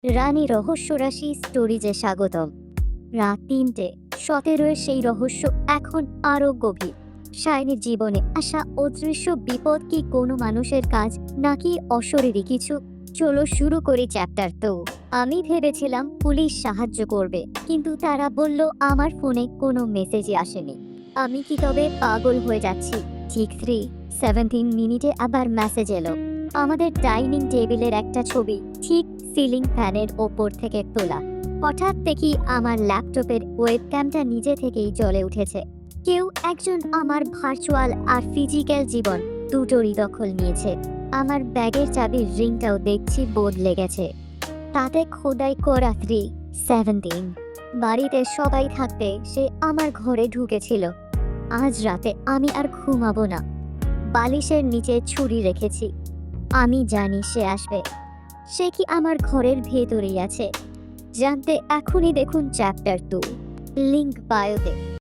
রানী রহস্যরাশি স্টোরিজে স্বাগতম। রাত ৩:১৭ সেই রহস্য এখন আরো গভীর। শাইনির জীবনে আসা অদৃশ্য বিপদ কি কোনো মানুষের কাজ নাকি অশরীরী কিছু? চলো শুরু করি চ্যাপ্টার 2। আমি ভেবেছিলাম পুলিশ সাহায্য করবে, কিন্তু তারা বলল আমার ফোনে কোনো মেসেজই আসেনি। আমি কি তবে পাগল হয়ে যাচ্ছি? ঠিক 3:17 আবার মেসেজ এলো। আমাদের ডাইনিং টেবিলের একটা ছবি, ঠিক সিলিং ফ্যানের ওপর থেকে তোলা। হঠাৎ দেখি আমার ল্যাপটপের ওয়েবক্যামটা নিজে থেকেই জ্বলে উঠেছে। কেউ একজন আমার ভার্চুয়াল আর ফিজিক্যাল জীবন দুটোরই দখল নিয়েছে। আমার ব্যাগের চাবির রিংটাও দেখছি বদলে গেছে। তাতে খোদাই করা 3:17। বাড়িতে সবাই থাকতে সে আমার ঘরে ঢুকেছিল। আজ রাতে আমি আর ঘুমাবো না। বালিশের নিচে ছুরি রেখেছি। আমি জানি সে আসবে। সে কি আমার ঘরের ভেতরেই আছে? জানতে এখনই দেখুন চ্যাপ্টার 2, লিংক বায়োতে।